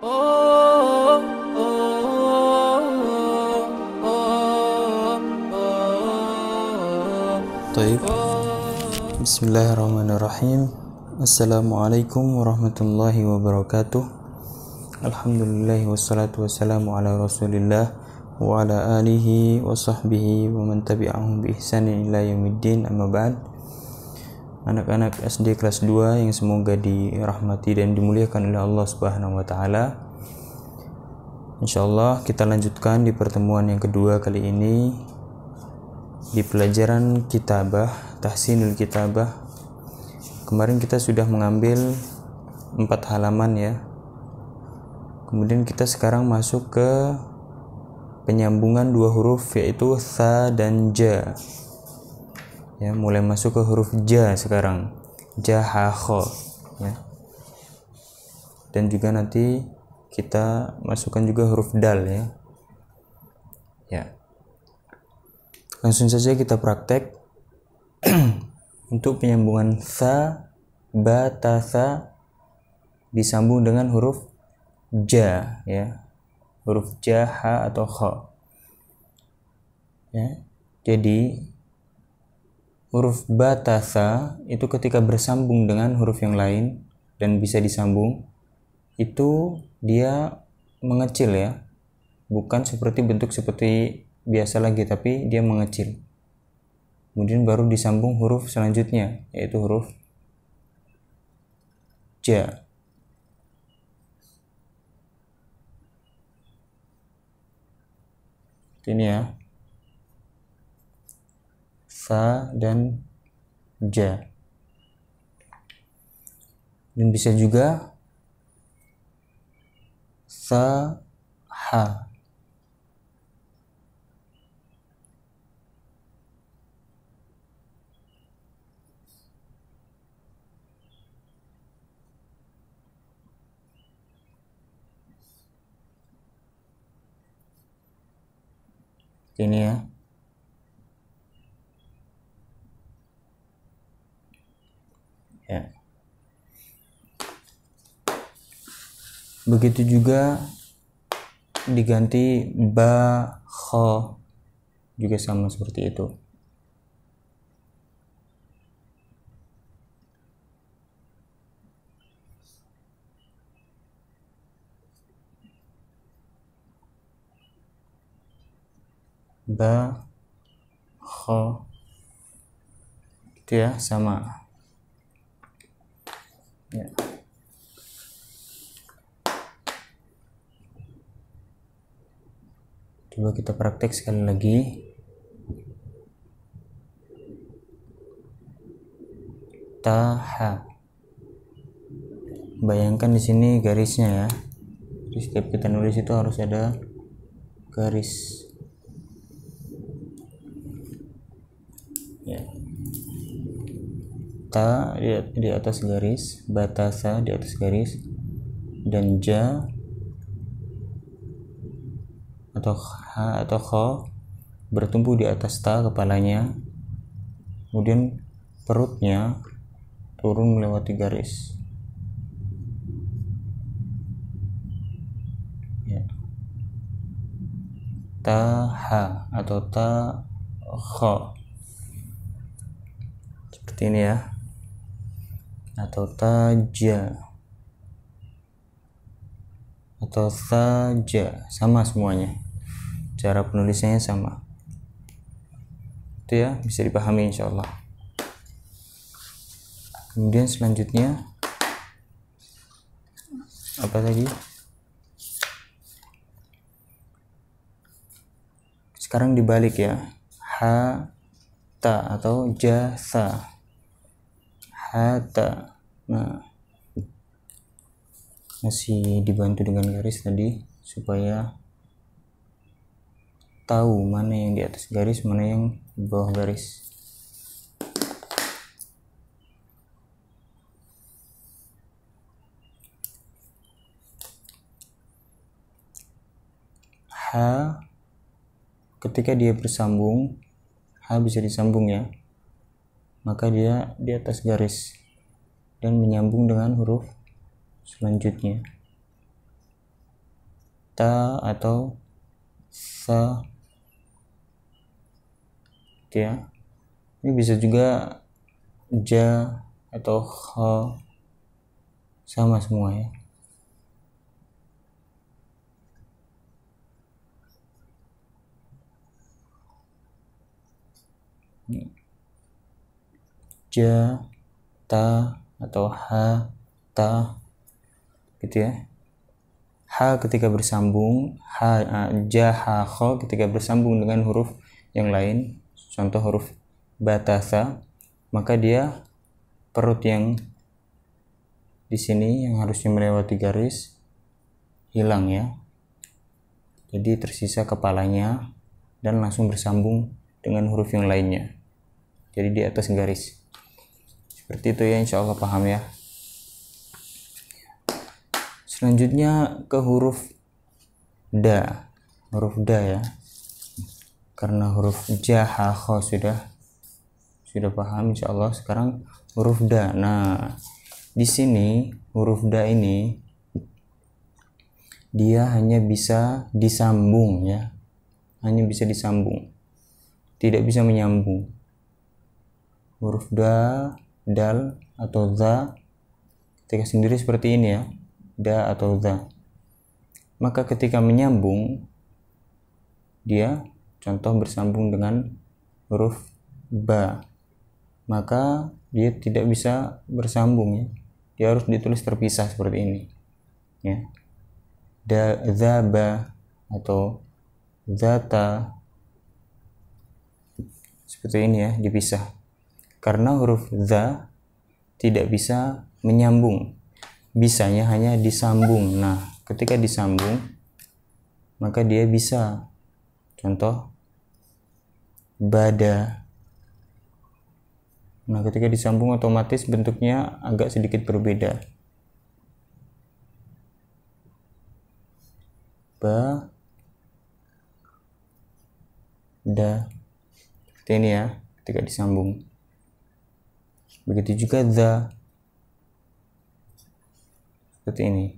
Taib. Bismillahirrahmanirrahim. Assalamualaikum warahmatullahi wabarakatuh. Alhamdulillah wassalatu wassalamu ala rasulillah wa ala alihi wa sahbihi wa man tabi'ahum bi ihsanin ila yaumiddin, amma ba'd. Anak-anak SD kelas 2 yang semoga dirahmati dan dimuliakan oleh Allah Subhanahu wa taala. Insyaallah kita lanjutkan di pertemuan yang kedua kali ini di pelajaran kitabah, tahsinul kitabah. Kemarin kita sudah mengambil 4 halaman ya. Kemudian kita sekarang masuk ke penyambungan 2 huruf, yaitu tha dan ja. Ya, mulai masuk ke huruf ja sekarang. Ja, ha, kha ya. Dan juga nanti kita masukkan juga huruf dal ya. Ya. Langsung saja kita praktek. Untuk penyambungan tha, ba, ta, tha disambung dengan huruf ja ya. Huruf ja, ha atau kha. Ya. Jadi huruf ba, ta, tha itu ketika bersambung dengan huruf yang lain dan bisa disambung, itu dia mengecil ya. Bukan bentuk seperti biasa lagi, tapi dia mengecil. Kemudian baru disambung huruf selanjutnya, yaitu huruf ja. Ini ya, tha dan ja. Dan bisa juga tha, ha. Ini ya. Ya. Begitu juga diganti ba, kha, juga sama seperti itu. Ba, kha, itu ya, sama ya. Coba kita praktek sekali lagi. Ta, ha. Bayangkan di sini garisnya ya. Jadi setiap kita nulis itu harus ada garis. Ya. Ta di atas garis, batasa di atas garis, dan ja atau ha atau kha bertumpu di atas ta kepalanya, kemudian perutnya turun melewati garis. Ya. Ta, ha atau ta, kha. Seperti ini ya. Atau taja atau saja, sama semuanya, cara penulisannya sama. Itu ya, bisa dipahami insyaallah. Kemudian selanjutnya apa tadi? Sekarang dibalik ya. Ha, ta atau ja, sa. Hata. Nah, masih dibantu dengan garis tadi supaya tahu mana yang di atas garis, mana yang di bawah garis. Ha, ketika dia bersambung, ha bisa disambung ya, maka dia di atas garis dan menyambung dengan huruf selanjutnya. ta atau sa, ya. Ini bisa juga ja atau kha, sama semua ya. Ja, ta atau ha, ta, gitu ya. Ha ketika bersambung, ja, ha, kha ketika bersambung dengan huruf yang lain, contoh huruf batasa, maka dia perut yang di sini yang harusnya melewati garis hilang ya. Jadi tersisa kepalanya dan langsung bersambung dengan huruf yang lainnya. Jadi di atas garis. Seperti itu ya, insya Allah paham ya. Selanjutnya ke huruf da. Huruf da ya. Karena huruf ja, ha, kha sudah paham insya Allah. Sekarang huruf da. Nah, di sini huruf da ini dia hanya bisa disambung ya. Hanya bisa disambung. Tidak bisa menyambung. Huruf da, dal atau za ketika sendiri seperti ini ya, da atau za. Maka ketika menyambung dia contoh bersambung dengan huruf ba, maka dia tidak bisa bersambung ya. Dia harus ditulis terpisah seperti ini ya. Da, za, ba atau zata, seperti ini ya, dipisah. Karena huruf za tidak bisa menyambung, bisanya hanya disambung. Nah, ketika disambung maka dia bisa, contoh bada. Nah, ketika disambung otomatis bentuknya agak sedikit berbeda. Ba, da, seperti ini ya ketika disambung. Begitu juga za, seperti ini,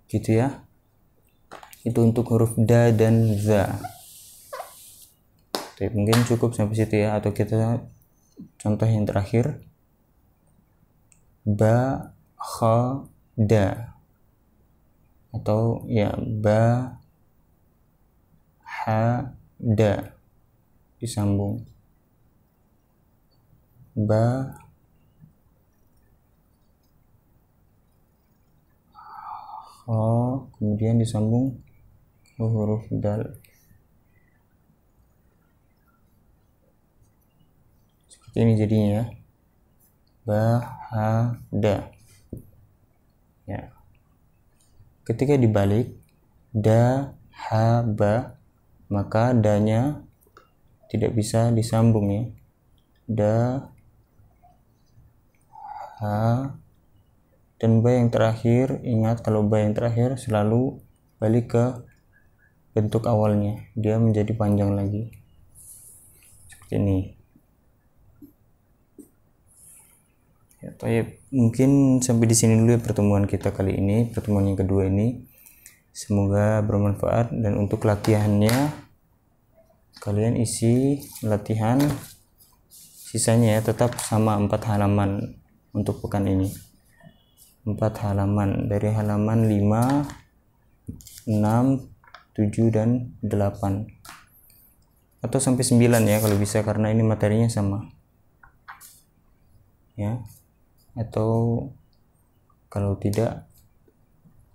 gitu ya. Itu untuk huruf da dan za. Oke, mungkin cukup sampai situ ya, atau kita contoh yang terakhir, ba, kha, da, atau ya ba, ha, da, disambung. Ba, kha, kemudian disambung ke huruf dal. Seperti ini jadinya ya. Ba, ha, da. Ya. Ketika dibalik da, ha, ba, maka danya tidak bisa disambung ya. Da, ha, dan ba yang terakhir, ingat kalau ba yang terakhir selalu balik ke bentuk awalnya, dia menjadi panjang lagi seperti ini ya. Mungkin sampai di sini dulu ya pertemuan kita kali ini, pertemuan yang kedua ini. Semoga bermanfaat, dan untuk latihannya kalian isi latihan sisanya ya, tetap sama 4 halaman untuk pekan ini. 4 halaman, dari halaman 5, 6, 7, dan 8, atau sampai 9 ya kalau bisa, karena ini materinya sama ya. Atau kalau tidak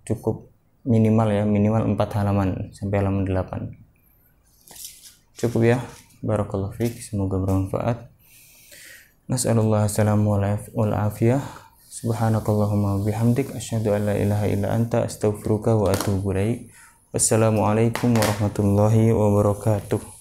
cukup minimal ya, minimal 4 halaman sampai halaman 8 cukup ya. Barakallahu fiik, semoga bermanfaat. Nas'alullah assalamu wal afiyah. Subhanakallahumma bihamdik asyhadu an la ilaha illa anta astaghfiruka wa atubu ilaik. Wassalamualaikum warahmatullahi wabarakatuh.